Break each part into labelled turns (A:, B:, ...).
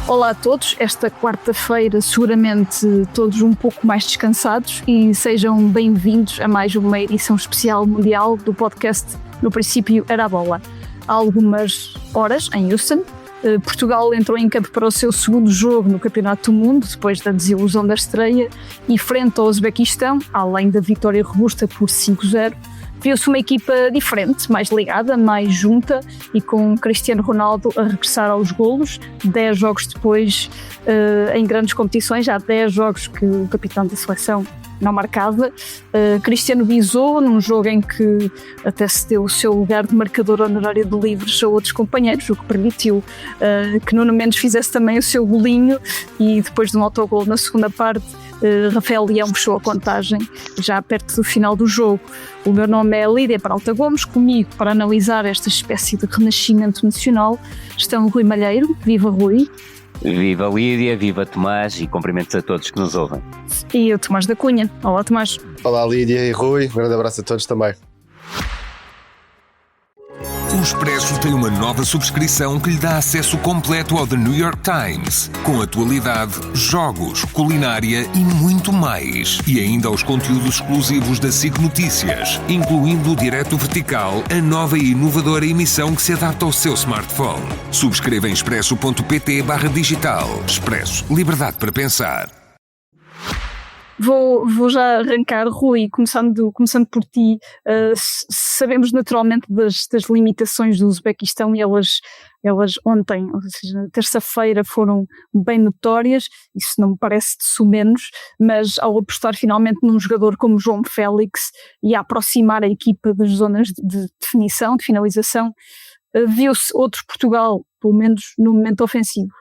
A: Olá a todos, esta quarta-feira seguramente todos um pouco mais descansados e sejam bem-vindos a mais uma edição especial mundial do podcast No Princípio Era a Bola. Há algumas horas, em Houston, Portugal entrou em campo para o seu segundo jogo no Campeonato do Mundo, depois da desilusão da estreia, e frente ao Uzbequistão, além da vitória robusta por 5-0, viu-se uma equipa diferente, mais ligada, mais junta e com Cristiano Ronaldo a regressar aos golos. 10 jogos depois, em grandes competições, já 10 jogos que o capitão da seleção não marcava. Cristiano bisou num jogo em que até se deu o seu lugar de marcador honorário de livres a outros companheiros, o que permitiu que Nuno Mendes fizesse também o seu golinho, e depois de um autogol na segunda parte, Rafael Leão fechou a contagem já perto do final do jogo. O meu nome é Lídia Peralta Gomes, comigo para analisar esta espécie de renascimento nacional estão o Rui Malheiro. Viva Rui!
B: Viva Lídia, viva Tomás e cumprimentos a todos que nos ouvem.
A: E o Tomás da Cunha. Olá Tomás.
C: Olá Lídia e Rui, um grande abraço a todos também.
D: O Expresso tem uma nova subscrição que lhe dá acesso completo ao The New York Times, com atualidade, jogos, culinária e muito mais. E ainda aos conteúdos exclusivos da SIC Notícias, incluindo o Direto Vertical, a nova e inovadora emissão que se adapta ao seu smartphone. Subscreva em expresso.pt/digital. Expresso. Liberdade para pensar.
A: Vou já arrancar, Rui, começando por ti. Sabemos naturalmente das limitações do Uzbequistão, e elas ontem, ou seja, terça-feira, foram bem notórias. Isso não me parece de menos, mas ao apostar finalmente num jogador como João Félix e a aproximar a equipa das zonas de definição, de finalização, viu-se outro Portugal, pelo menos no momento ofensivo.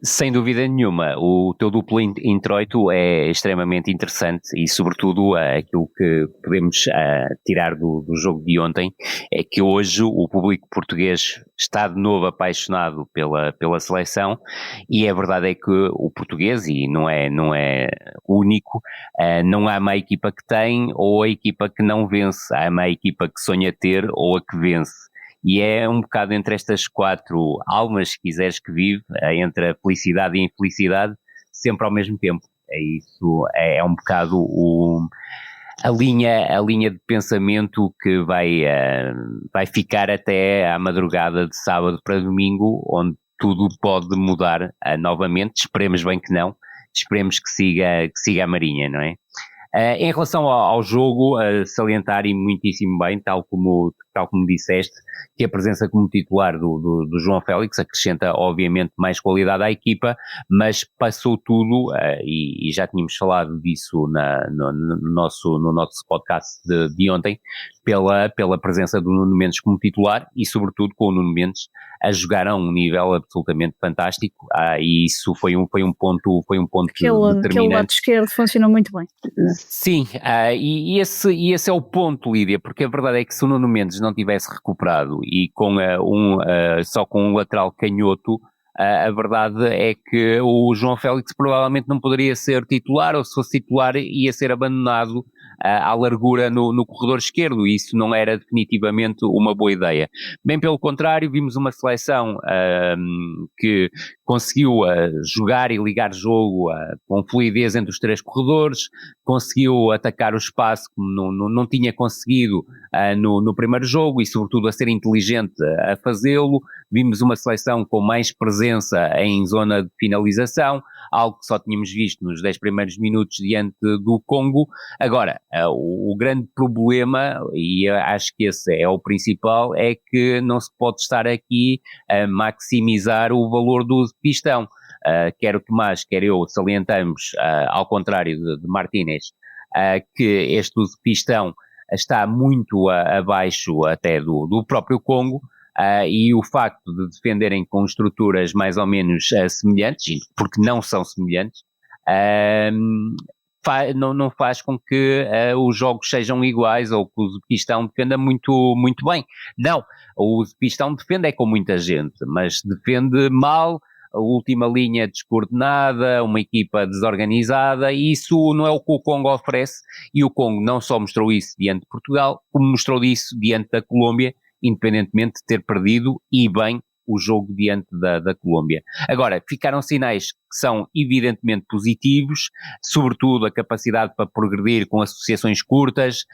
B: Sem dúvida nenhuma, o teu duplo introito é extremamente interessante e, sobretudo, aquilo que podemos tirar do jogo de ontem é que hoje o público português está de novo apaixonado pela seleção, e a verdade é que o português, e não é único, não há uma equipa que tem ou a equipa que não vence, há uma equipa que sonha ter ou a que vence. E é um bocado entre estas quatro almas, se quiseres, que vive, entre a felicidade e a infelicidade, sempre ao mesmo tempo. É um bocado a linha de pensamento que vai ficar até à madrugada de sábado para domingo, onde tudo pode mudar novamente. Esperemos bem que não, esperemos que siga a Marinha, não é? Em relação ao jogo, salientar e muitíssimo bem, tal como disseste, que a presença como titular do João Félix acrescenta obviamente mais qualidade à equipa, mas passou tudo, e já tínhamos falado disso no nosso podcast de ontem, pela presença do Nuno Mendes como titular, e sobretudo com o Nuno Mendes a jogar a um nível absolutamente fantástico, e isso foi um ponto determinante.
A: Aquele lado esquerdo funcionou muito bem.
B: Sim, e esse é o ponto, Lídia, porque a verdade é que se o Nuno Mendes não tivesse recuperado e só com um lateral canhoto, a verdade é que o João Félix provavelmente não poderia ser titular, ou se fosse titular ia ser abandonado à largura no corredor esquerdo, e isso não era definitivamente uma boa ideia. Bem pelo contrário, vimos uma seleção que conseguiu jogar e ligar jogo com fluidez entre os três corredores, conseguiu atacar o espaço como não tinha conseguido no primeiro jogo, e sobretudo a ser inteligente a fazê-lo. Vimos uma seleção com mais presença em zona de finalização, algo que só tínhamos visto nos 10 primeiros minutos diante do Congo. Agora, o grande problema, e acho que esse é o principal, é que não se pode estar aqui a maximizar o valor do Uzbequistão. Quer o Tomás, quer eu salientamos, ao contrário de Martínez, que este Uzbequistão está muito abaixo até do próprio Congo, e o facto de defenderem com estruturas mais ou menos semelhantes, porque não são semelhantes, não faz com que os jogos sejam iguais, ou que o Uzbequistão defenda muito, muito bem. Não, o Uzbequistão defende com muita gente, mas defende mal, a última linha descoordenada, uma equipa desorganizada, e isso não é o que o Congo oferece, e o Congo não só mostrou isso diante de Portugal, como mostrou isso diante da Colômbia, independentemente de ter perdido, e bem, o jogo diante da Colômbia. Agora, ficaram sinais que são evidentemente positivos, sobretudo a capacidade para progredir com associações curtas,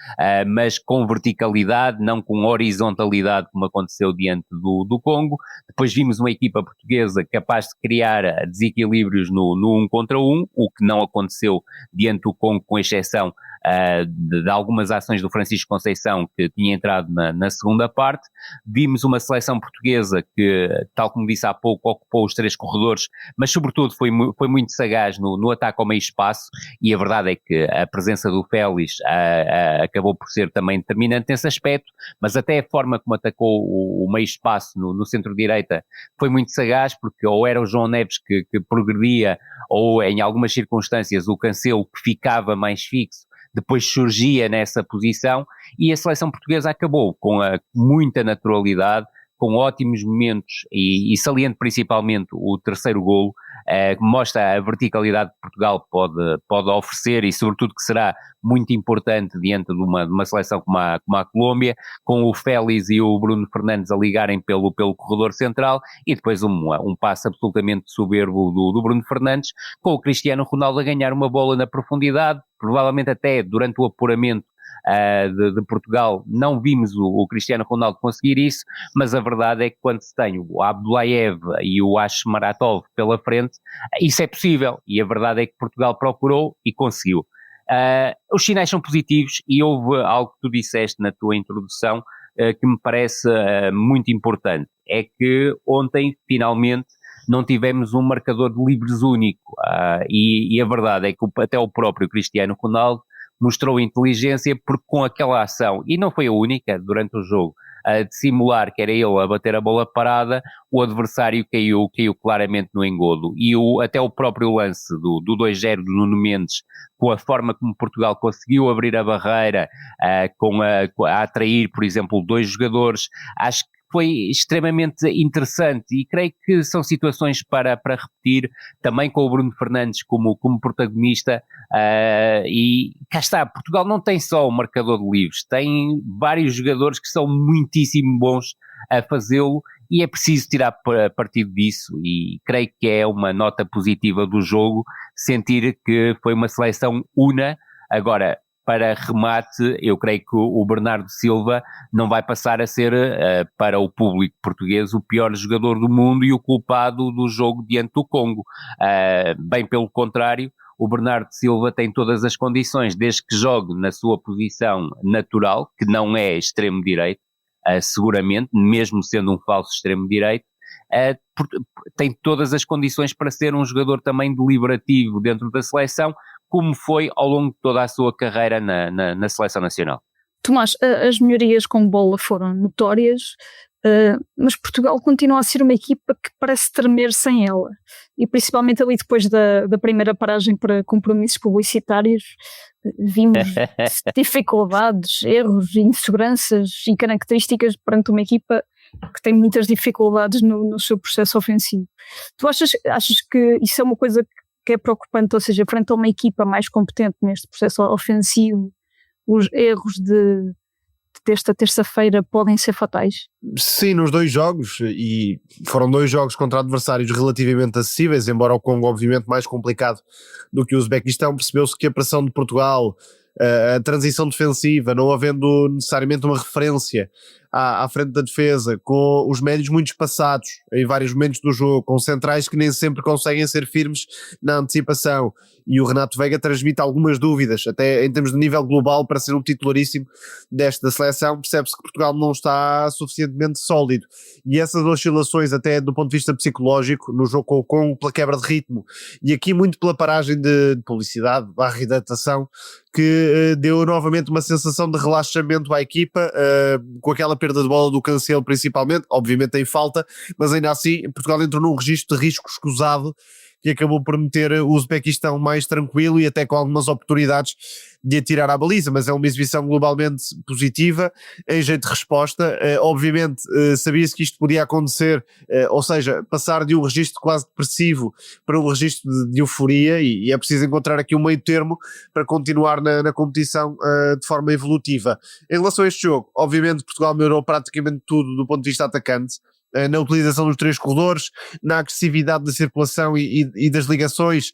B: mas com verticalidade, não com horizontalidade, como aconteceu diante do Congo. Depois vimos uma equipa portuguesa capaz de criar desequilíbrios no 1 contra 1, o que não aconteceu diante do Congo, com exceção de algumas ações do Francisco Conceição, que tinha entrado na segunda parte. Vimos uma seleção portuguesa que, tal como disse há pouco, ocupou os 3 corredores, mas sobretudo foi muito sagaz no ataque ao meio espaço, e a verdade é que a presença do Félix acabou por ser também determinante nesse aspecto, mas até a forma como atacou o meio espaço no centro-direita foi muito sagaz, porque ou era o João Neves que progredia, ou em algumas circunstâncias o Cancelo, que ficava mais fixo, depois surgia nessa posição, e a seleção portuguesa acabou com muita naturalidade, com ótimos momentos, e saliente principalmente o terceiro golo, mostra a verticalidade que Portugal pode oferecer, e sobretudo que será muito importante diante de uma seleção como a Colômbia, com o Félix e o Bruno Fernandes a ligarem pelo corredor central, e depois um passe absolutamente soberbo do Bruno Fernandes, com o Cristiano Ronaldo a ganhar uma bola na profundidade. Provavelmente até durante o apuramento de Portugal não vimos o Cristiano Ronaldo conseguir isso, mas a verdade é que quando se tem o Abdullayev e o Ashmaratov pela frente, isso é possível, e a verdade é que Portugal procurou e conseguiu. Os sinais são positivos, e houve algo que tu disseste na tua introdução que me parece muito importante, é que ontem finalmente não tivemos um marcador de livres único, e a verdade é que até o próprio Cristiano Ronaldo mostrou inteligência, porque com aquela ação, e não foi a única durante o jogo, de simular que era ele a bater a bola parada, o adversário caiu claramente no engodo, e até o próprio lance do 2-0 do Nuno Mendes, com a forma como Portugal conseguiu abrir a barreira, a atrair, por exemplo, 2 jogadores, acho que foi extremamente interessante, e creio que são situações para repetir, também com o Bruno Fernandes como protagonista, e cá está, Portugal não tem só o marcador de livres, tem vários jogadores que são muitíssimo bons a fazê-lo, e é preciso tirar partido disso, e creio que é uma nota positiva do jogo, sentir que foi uma seleção una. Agora, para remate, eu creio que o Bernardo Silva não vai passar a ser, para o público português, o pior jogador do mundo e o culpado do jogo diante do Congo. Bem pelo contrário, o Bernardo Silva tem todas as condições, desde que jogue na sua posição natural, que não é extremo-direito, seguramente, mesmo sendo um falso extremo-direito, tem todas as condições para ser um jogador também deliberativo dentro da seleção, como foi ao longo de toda a sua carreira na seleção nacional.
A: Tomás, as melhorias com bola foram notórias, mas Portugal continua a ser uma equipa que parece tremer sem ela, e principalmente ali depois da primeira paragem para compromissos publicitários, vimos dificuldades, erros, inseguranças e características perante uma equipa que tem muitas dificuldades no seu processo ofensivo. Tu achas que isso é uma coisa que é preocupante, ou seja, frente a uma equipa mais competente neste processo ofensivo, os erros desta terça-feira podem ser fatais?
C: Sim, nos 2 jogos, e foram 2 jogos contra adversários relativamente acessíveis, embora o Congo obviamente mais complicado do que o Uzbequistão. Percebeu-se que a pressão de Portugal, a transição defensiva, não havendo necessariamente uma referência à frente da defesa, com os médios muito espaçados em vários momentos do jogo, com centrais que nem sempre conseguem ser firmes na antecipação, e o Renato Veiga transmite algumas dúvidas, até em termos de nível global, para ser um titularíssimo desta seleção. Percebe-se que Portugal não está suficientemente sólido, e essas oscilações, até do ponto de vista psicológico, no jogo com o Congo, pela quebra de ritmo, e aqui muito pela paragem de publicidade / hidratação, que deu novamente uma sensação de relaxamento à equipa, com aquela perda de bola do Cancelo principalmente, obviamente em falta, mas ainda assim Portugal entrou num registro de risco escusado, que acabou por meter o Uzbequistão mais tranquilo e até com algumas oportunidades de atirar à baliza, mas é uma exibição globalmente positiva, em jeito de resposta. Obviamente sabia-se que isto podia acontecer, ou seja, passar de um registro quase depressivo para um registro de euforia, e é preciso encontrar aqui um meio termo para continuar na competição de forma evolutiva. Em relação a este jogo, obviamente Portugal melhorou praticamente tudo do ponto de vista atacante. na utilização dos 3 corredores, na agressividade da circulação e das ligações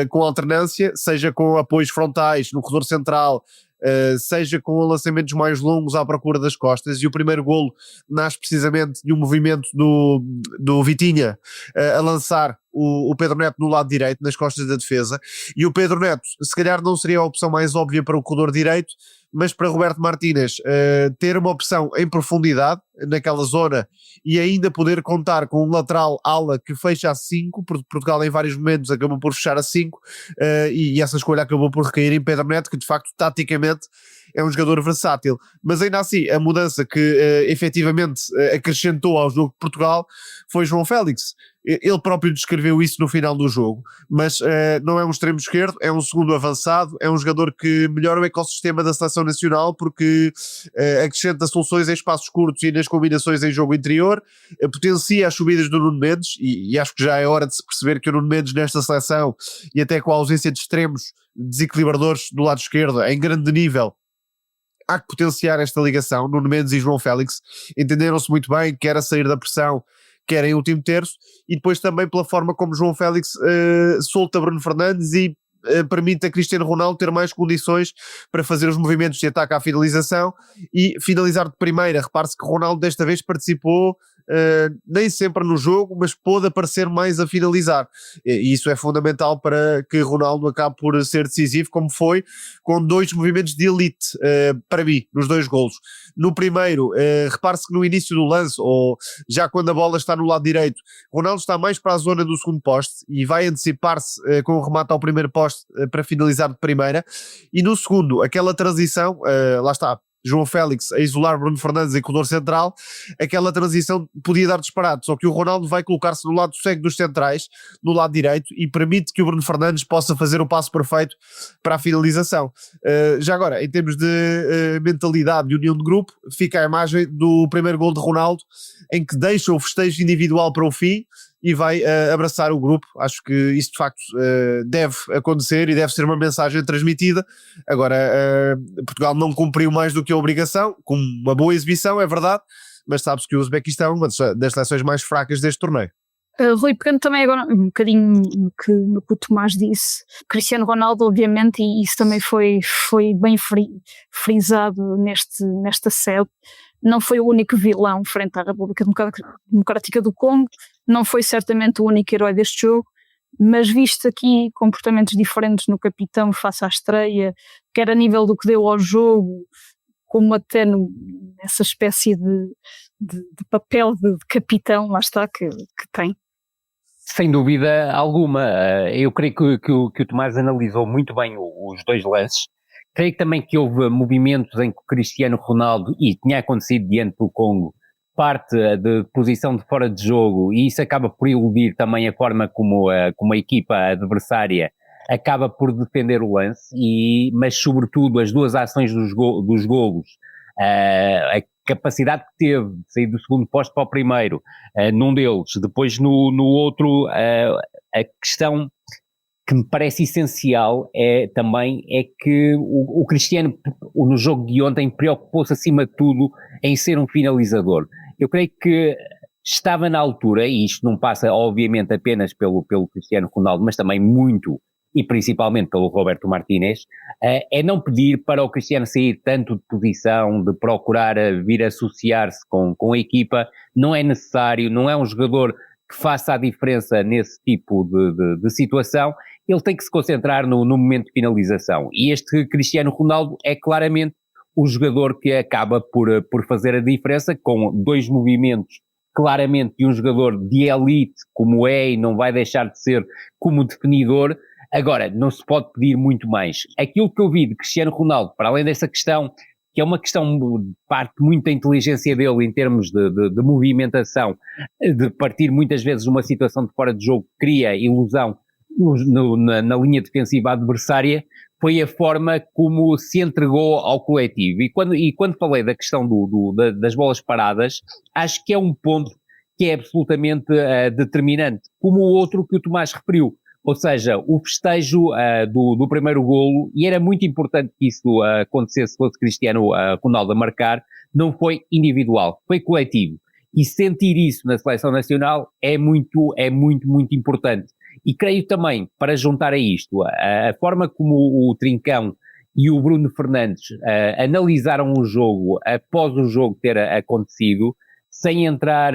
C: com alternância, seja com apoios frontais no corredor central, seja com lançamentos mais longos à procura das costas, e o primeiro golo nasce precisamente de um movimento do Vitinha a lançar o Pedro Neto no lado direito, nas costas da defesa, e o Pedro Neto se calhar não seria a opção mais óbvia para o corredor direito, mas para Roberto Martínez ter uma opção em profundidade naquela zona e ainda poder contar com um lateral ala que fecha a 5, porque Portugal em vários momentos acabou por fechar a 5, e essa escolha acabou por recair em Pedro Neto, que de facto taticamente é um jogador versátil, mas ainda assim a mudança que efetivamente acrescentou ao jogo de Portugal foi João Félix. Ele próprio descreveu isso no final do jogo, mas não é um extremo esquerdo, é um segundo avançado, é um jogador que melhora o ecossistema da seleção nacional porque acrescenta soluções em espaços curtos e nas combinações em jogo interior, potencia as subidas do Nuno Mendes, e acho que já é hora de se perceber que o Nuno Mendes nesta seleção, e até com a ausência de extremos desequilibradores do lado esquerdo em grande nível, há que potenciar esta ligação. Nuno Mendes e João Félix entenderam-se muito bem, quer a sair da pressão, quer em último terço, e depois também pela forma como João Félix solta Bruno Fernandes e permite a Cristiano Ronaldo ter mais condições para fazer os movimentos de ataque à finalização e finalizar de primeira. Repare-se que Ronaldo desta vez participou nem sempre no jogo, mas pôde aparecer mais a finalizar, e isso é fundamental para que Ronaldo acabe por ser decisivo, como foi, com 2 movimentos de elite para mim, nos 2 golos. No primeiro, repare-se que no início do lance, ou já quando a bola está no lado direito, Ronaldo está mais para a zona do segundo poste e vai antecipar-se com o remate ao primeiro poste para finalizar de primeira, e no segundo, aquela transição, lá está, João Félix a isolar Bruno Fernandes em corredor central, aquela transição podia dar disparado, só que o Ronaldo vai colocar-se no lado cego dos centrais, no lado direito, e permite que o Bruno Fernandes possa fazer o passo perfeito para a finalização. Já agora, em termos de mentalidade e união de grupo, fica a imagem do primeiro gol de Ronaldo, em que deixa o festejo individual para o fim e vai abraçar o grupo. Acho que isso de facto deve acontecer e deve ser uma mensagem transmitida. Agora, Portugal não cumpriu mais do que a obrigação, com uma boa exibição, é verdade, mas sabe-se que o Uzbequistão é uma das seleções mais fracas deste torneio.
A: Rui, pegando também agora um bocadinho no que o Tomás disse, Cristiano Ronaldo, obviamente, e isso também foi bem frisado nesta sede, não foi o único vilão frente à República Democrática do Congo, não foi certamente o único herói deste jogo, mas visto aqui comportamentos diferentes no capitão face à estreia, quer a nível do que deu ao jogo, como até nessa espécie de papel de capitão, lá está, que tem.
B: Sem dúvida alguma. Eu creio que o Tomás analisou muito bem os 2 lances. Creio também que houve movimentos em que o Cristiano Ronaldo, e tinha acontecido diante do Congo, parte de posição de fora de jogo, e isso acaba por iludir também a forma como a equipa adversária acaba por defender o lance, mas sobretudo as 2 ações dos golos, a capacidade que teve de sair do segundo posto para o primeiro, num deles, depois no outro, a questão que me parece essencial é que o Cristiano, no jogo de ontem, preocupou-se acima de tudo em ser um finalizador. Eu creio que estava na altura, e isto não passa obviamente apenas pelo Cristiano Ronaldo, mas também muito e principalmente pelo Roberto Martínez, é não pedir para o Cristiano sair tanto de posição, de procurar vir associar-se com a equipa. Não é necessário, não é um jogador que faça a diferença nesse tipo de situação. Ele tem que se concentrar no momento de finalização, e este Cristiano Ronaldo é claramente o jogador que acaba por fazer a diferença, com 2 movimentos claramente de um jogador de elite como é, e não vai deixar de ser como definidor. Agora, não se pode pedir muito mais. Aquilo que eu vi de Cristiano Ronaldo, para além dessa questão, que é uma questão de parte muito da inteligência dele em termos de movimentação, de partir muidas vezes de uma situação de fora de jogo que cria ilusão na linha defensiva adversária, foi a forma como se entregou ao coletivo. E quando falei da questão das bolas paradas, acho que é um ponto que é absolutamente determinante, como o outro que o Tomás referiu. Ou seja, o festejo do primeiro golo, e era muito importante que isso acontecesse, se fosse Cristiano Ronaldo a marcar, não foi individual, foi coletivo. e sentir isso na seleção nacional é muito importante. E creio também, para juntar a isto, a forma como o Trincão e o Bruno Fernandes analisaram o jogo após o jogo ter acontecido, sem entrar,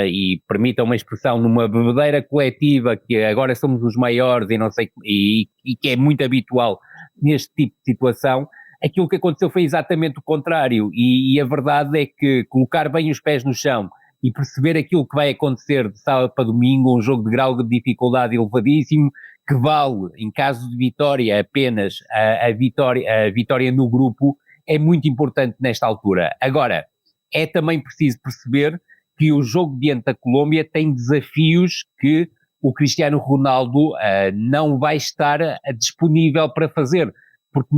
B: e permitam uma expressão, numa bebedeira coletiva, que agora somos os maiores e não sei, e que é muito habitual neste tipo de situação, aquilo que aconteceu foi exatamente o contrário, e a verdade é que colocar bem os pés no chão e perceber aquilo que vai acontecer de sábado para domingo, um jogo de grau de dificuldade elevadíssimo, que vale, em caso de vitória, apenas a vitória no grupo, é muito importante nesta altura. Agora, é também preciso perceber que o jogo diante da Colômbia tem desafios que o Cristiano Ronaldo não vai estar disponível para fazer, porque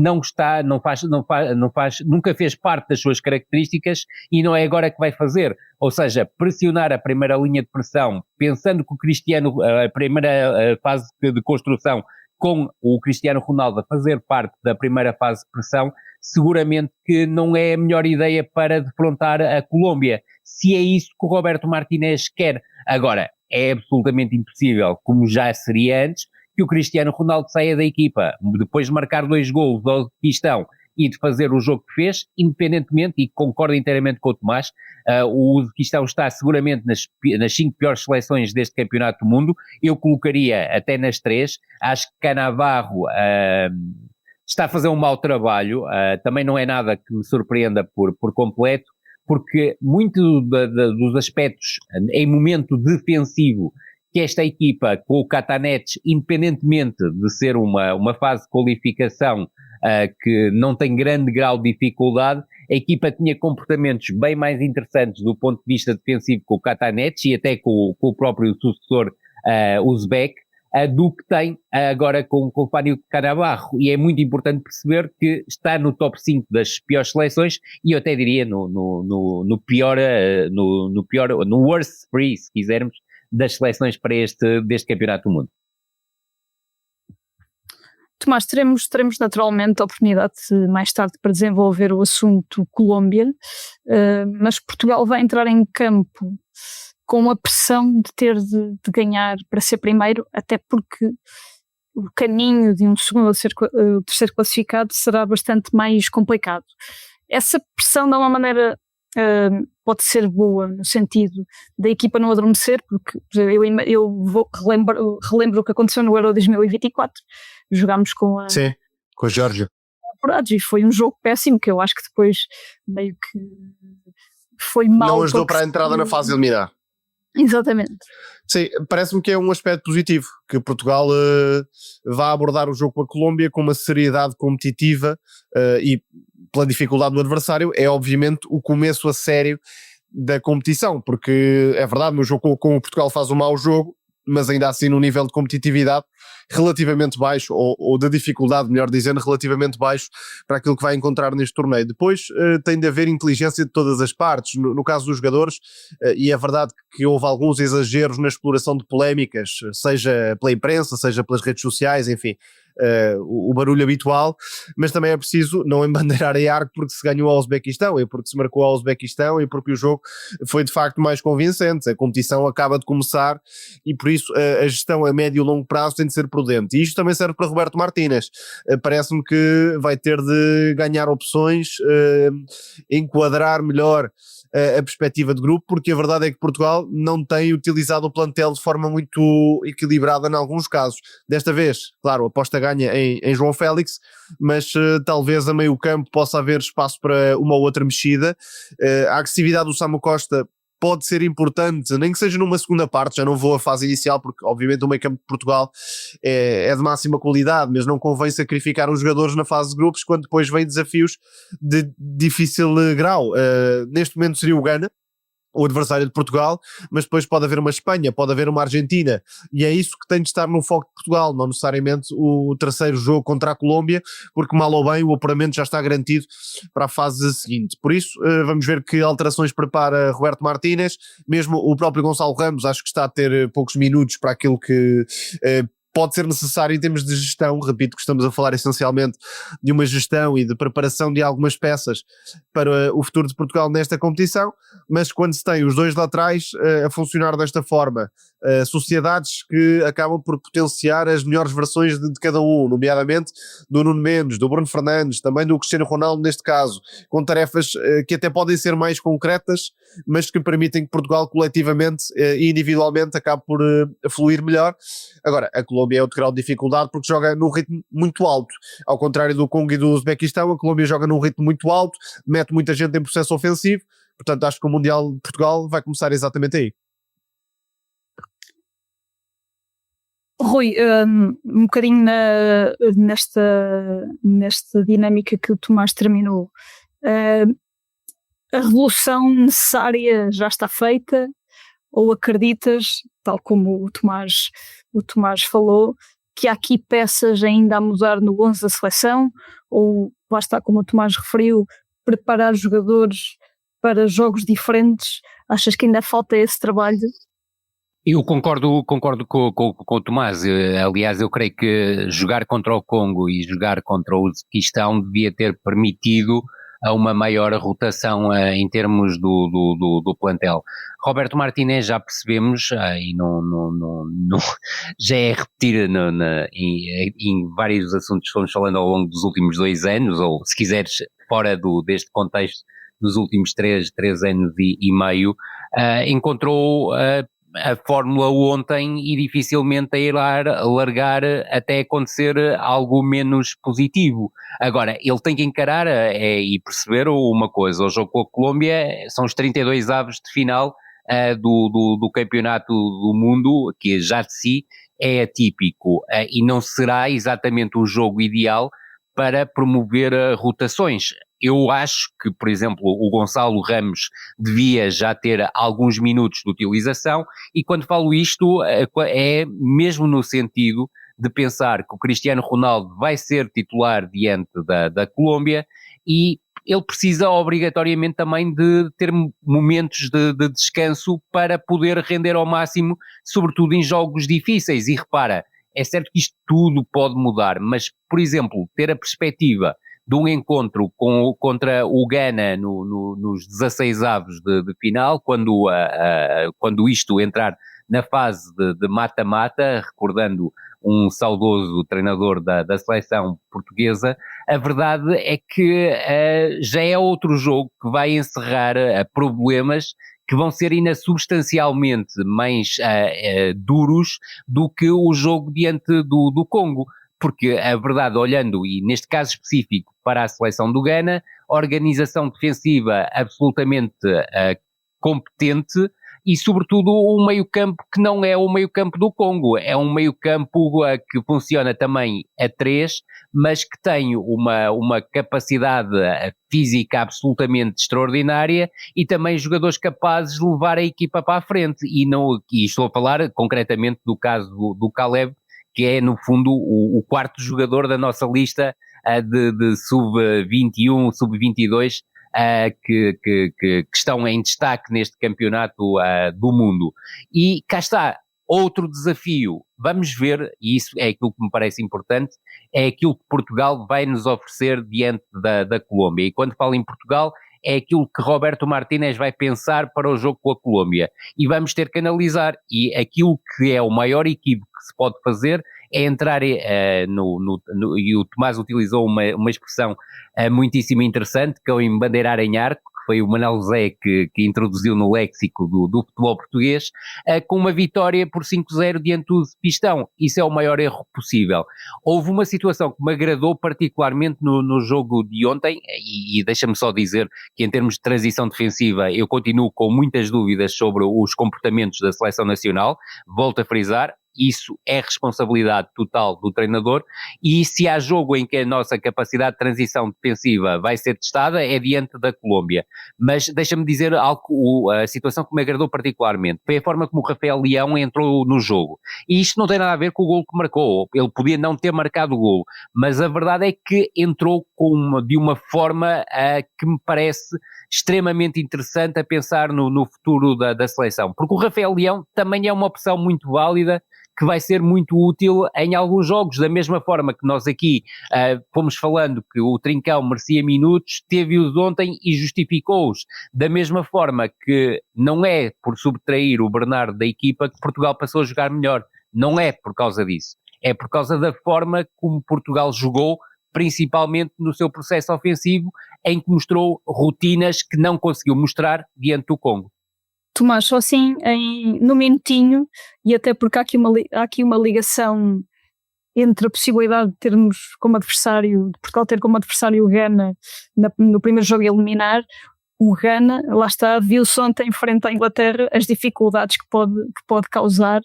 B: nunca fez parte das suas características e não é agora que vai fazer. Ou seja, pressionar a primeira linha de pressão, pensando que o Cristiano, a primeira fase de construção, com o Cristiano Ronaldo a fazer parte da primeira fase de pressão, seguramente que não é a melhor ideia para defrontar a Colômbia, se é isso que o Roberto Martínez quer. Agora, é absolutamente impossível, como já seria antes, que o Cristiano Ronaldo saia da equipa, depois de marcar 2 golos ao Uzbequistão e de fazer o jogo que fez, independentemente, e concordo inteiramente com o Tomás, o Uzbequistão está seguramente nas 5 piores seleções deste campeonato do mundo. Eu colocaria até nas 3, acho que Cannavaro está a fazer um mau trabalho, também não é nada que me surpreenda por completo, porque muito dos aspectos em momento defensivo que esta equipa, com o Catanetes, independentemente de ser uma fase de qualificação que não tem grande grau de dificuldade, a equipa tinha comportamentos bem mais interessantes do ponto de vista defensivo com o Catanetes e até com o próprio sucessor Uzbek, do que tem agora com o Fábio Cannavaro, e é muito importante perceber que está no top 5 das piores seleções, e eu até diria no worst three, se quisermos, das seleções para deste campeonato do mundo.
A: Tomás, teremos naturalmente a oportunidade mais tarde para desenvolver o assunto Colômbia, mas Portugal vai entrar em campo com a pressão de ter de ganhar para ser primeiro, até porque o caminho de um segundo ou terceiro classificado será bastante mais complicado. Essa pressão, de uma maneira, pode ser boa, no sentido da equipa não adormecer, porque eu relembro o que aconteceu no Euro 2024, jogámos com a...
C: Sim, com a Geórgia.
A: E foi um jogo péssimo, que eu acho que depois meio que foi mal.
C: Não ajudou para a entrada na fase eliminar.
A: Exatamente.
C: Sim, parece-me que é um aspecto positivo, que Portugal vá abordar o jogo com a Colômbia com uma seriedade competitiva e pela dificuldade do adversário, é obviamente o começo a sério da competição, porque é verdade, no jogo com o Portugal faz um mau jogo, mas ainda assim num nível de competitividade relativamente baixo, ou de dificuldade, melhor dizendo, relativamente baixo para aquilo que vai encontrar neste torneio. Depois tem de haver inteligência de todas as partes, no caso dos jogadores, e é verdade que houve alguns exageros na exploração de polémicas, seja pela imprensa, seja pelas redes sociais, enfim, o barulho habitual, mas também é preciso não embandeirar a arco porque se ganhou ao Uzbequistão, e porque se marcou ao Uzbequistão, e porque o jogo foi de facto mais convincente. A competição acaba de começar e por isso a gestão a médio e longo prazo tem de ser prudente, e isto também serve para Roberto Martínez. Parece-me que vai ter de ganhar opções, enquadrar melhor a perspectiva de grupo, porque a verdade é que Portugal não tem utilizado o plantel de forma muito equilibrada em alguns casos. Desta vez, claro, a aposta ganha em João Félix, mas talvez a meio campo possa haver espaço para uma ou outra mexida. A agressividade do Samu Costa pode ser importante, nem que seja numa segunda parte, já não vou à fase inicial, porque obviamente o meio campo de Portugal é de máxima qualidade, mas não convém sacrificar os jogadores na fase de grupos quando depois vêm desafios de difícil grau. Neste momento seria o Ghana, o adversário de Portugal, mas depois pode haver uma Espanha, pode haver uma Argentina, e é isso que tem de estar no foco de Portugal, não necessariamente o terceiro jogo contra a Colômbia, porque mal ou bem o apuramento já está garantido para a fase seguinte. Por isso vamos ver que alterações prepara Roberto Martínez. Mesmo o próprio Gonçalo Ramos acho que está a ter poucos minutos para aquilo que pode ser necessário em termos de gestão. Repito que estamos a falar essencialmente de uma gestão e de preparação de algumas peças para o futuro de Portugal nesta competição, mas quando se tem os dois laterais a funcionar desta forma, sociedades que acabam por potenciar as melhores versões de cada um, nomeadamente do Nuno Mendes, do Bruno Fernandes, também do Cristiano Ronaldo neste caso, com tarefas que até podem ser mais concretas, mas que permitem que Portugal coletivamente e individualmente acabe por fluir melhor. Agora, a Colômbia é outro grau de dificuldade porque joga num ritmo muito alto, ao contrário do Congo e do Uzbequistão. A Colômbia joga num ritmo muito alto, mete muita gente em processo ofensivo, portanto acho que o Mundial de Portugal vai começar exatamente aí.
A: Rui, um bocadinho nesta dinâmica que o Tomás terminou, a revolução necessária já está feita, ou acreditas, tal como o Tomás falou, que há aqui peças ainda a mudar no 11 da seleção, ou basta, como o Tomás referiu, preparar jogadores para jogos diferentes? Achas que ainda falta esse trabalho?
B: Eu concordo com o Tomás. Aliás, eu creio que jogar contra o Congo e jogar contra o Uzbequistão devia ter permitido a uma maior rotação em termos do plantel. Roberto Martínez já percebemos, e não já é repetir em vários assuntos que fomos falando ao longo dos últimos 2 anos, ou se quiseres fora deste contexto, nos últimos 3 anos e meio, encontrou a fórmula ontem e dificilmente a ir largar até acontecer algo menos positivo. Agora, ele tem que encarar e perceber uma coisa: o jogo com a Colômbia são os 32 avos de final do campeonato do mundo, que já de si é atípico, e não será exatamente o jogo ideal para promover rotações. Eu acho que, por exemplo, o Gonçalo Ramos devia já ter alguns minutos de utilização, e quando falo isto é mesmo no sentido de pensar que o Cristiano Ronaldo vai ser titular diante da Colômbia, e ele precisa obrigatoriamente também de ter momentos de descanso para poder render ao máximo, sobretudo em jogos difíceis. E repara, é certo que isto tudo pode mudar, mas, por exemplo, ter a perspectiva de um encontro contra o Ghana nos 16 avos de final, quando isto entrar na fase de mata-mata, recordando um saudoso treinador da seleção portuguesa, a verdade é que já é outro jogo que vai encerrar problemas que vão ser ainda substancialmente mais duros do que o jogo diante do Congo. Porque a verdade, olhando, e neste caso específico, para a seleção do Ghana, organização defensiva absolutamente competente, e sobretudo um meio-campo que não é o meio-campo do Congo, é um meio-campo que funciona também a 3, mas que tem uma capacidade física absolutamente extraordinária, e também jogadores capazes de levar a equipa para a frente, e estou a falar concretamente do caso do Caleb, que é no fundo o quarto jogador da nossa lista de sub-21, sub-22, que estão em destaque neste campeonato do mundo. E cá está, outro desafio. Vamos ver, e isso é aquilo que me parece importante, é aquilo que Portugal vai nos oferecer diante da Colômbia. E quando falo em Portugal, é aquilo que Roberto Martínez vai pensar para o jogo com a Colômbia. E vamos ter que analisar. E aquilo que é o maior equívoco que se pode fazer é entrar e o Tomás utilizou uma expressão muitíssimo interessante, que é o embandeirar em arco, que foi o Manuel José que introduziu no léxico do futebol português, com uma vitória por 5-0 diante do Uzbequistão. Isso é o maior erro possível. Houve uma situação que me agradou particularmente no jogo de ontem, e deixa-me só dizer que em termos de transição defensiva eu continuo com muitas dúvidas sobre os comportamentos da seleção nacional. Volto a frisar, isso é responsabilidade total do treinador, e se há jogo em que a nossa capacidade de transição defensiva vai ser testada, é diante da Colômbia. Mas deixa-me dizer algo, a situação que me agradou particularmente foi a forma como o Rafael Leão entrou no jogo. E isto não tem nada a ver com o golo que marcou, ele podia não ter marcado o golo, mas a verdade é que entrou de uma forma que me parece extremamente interessante a pensar no futuro da seleção, porque o Rafael Leão também é uma opção muito válida, que vai ser muito útil em alguns jogos, da mesma forma que nós aqui fomos falando que o Trincão merecia minutos, teve-os ontem e justificou-os, da mesma forma que não é por subtrair o Bernardo da equipa que Portugal passou a jogar melhor, não é por causa disso, é por causa da forma como Portugal jogou, principalmente no seu processo ofensivo, em que mostrou rotinas que não conseguiu mostrar diante do Congo.
A: Tomás, só assim, no minutinho, e até porque há aqui uma ligação entre a possibilidade de termos como adversário, de Portugal ter como adversário o Ghana no primeiro jogo a eliminar, o Ghana, lá está, viu-se ontem frente à Inglaterra as dificuldades que pode causar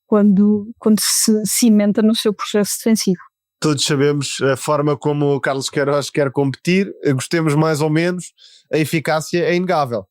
A: quando se cimenta no seu processo defensivo.
C: Todos sabemos a forma como o Carlos Queiroz quer competir, gostemos mais ou menos, a eficácia é inegável.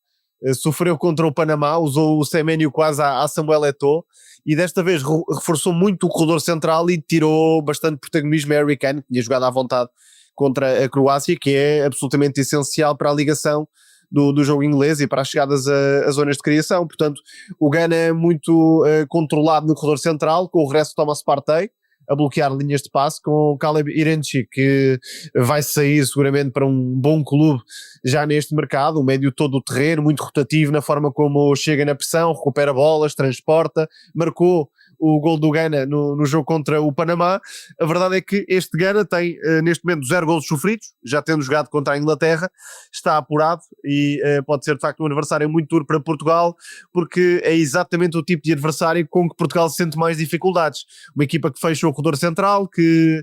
C: Sofreu contra o Panamá, usou o Semenyo quase à Samuel Eto'o e desta vez reforçou muito o corredor central e tirou bastante protagonismo a Harry Kane, que tinha jogado à vontade contra a Croácia, que é absolutamente essencial para a ligação do jogo inglês e para as chegadas a zonas de criação. Portanto, o Ghana é muito controlado no corredor central, com o regresso de Thomas Partey a bloquear linhas de passe, com o Caleb Irenchi, que vai sair seguramente para um bom clube já neste mercado, um médio todo o terreno, muito rotativo na forma como chega na pressão, recupera bolas, transporta, marcou o gol do Ghana no jogo contra o Panamá. A verdade é que este Ghana tem neste momento 0 golos sofridos, já tendo jogado contra a Inglaterra, está apurado e pode ser de facto um adversário muito duro para Portugal, porque é exatamente o tipo de adversário com que Portugal sente mais dificuldades. Uma equipa que fecha o corredor central, que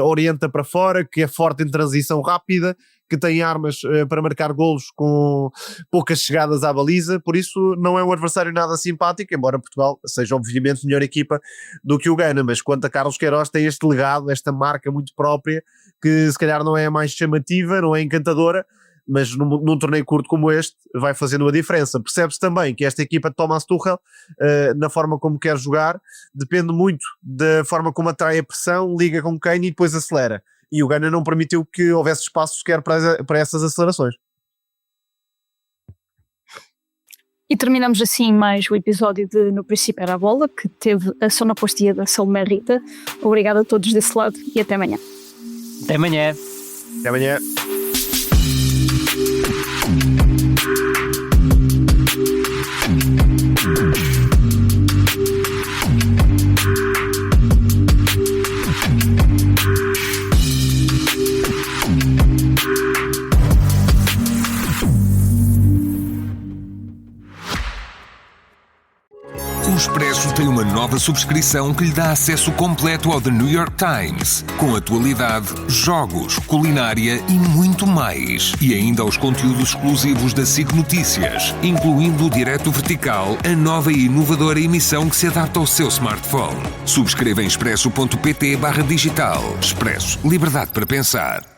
C: orienta para fora, que é forte em transição rápida, que tem armas para marcar golos com poucas chegadas à baliza, por isso não é um adversário nada simpático, embora Portugal seja obviamente melhor equipa do que o Ghana, mas quanto a Carlos Queiroz tem este legado, esta marca muito própria, que se calhar não é a mais chamativa, não é encantadora, mas num torneio curto como este vai fazendo a diferença. Percebe-se também que esta equipa de Thomas Tuchel, na forma como quer jogar, depende muito da forma como atrai a pressão, liga com Kane e depois acelera. E o Ghana não permitiu que houvesse espaço sequer para essas acelerações.
A: E terminamos assim mais o episódio de No Princípio Era a Bola, que teve a sonoplastia da Salomé Rita. Obrigado a todos desse lado e até amanhã.
B: Até amanhã.
C: Até amanhã.
D: O Expresso tem uma nova subscrição que lhe dá acesso completo ao The New York Times, com atualidade, jogos, culinária e muito mais. E ainda aos conteúdos exclusivos da SIC Notícias, incluindo o Direto Vertical, a nova e inovadora emissão que se adapta ao seu smartphone. Subscreva em expresso.pt/digital. Expresso. Liberdade para pensar.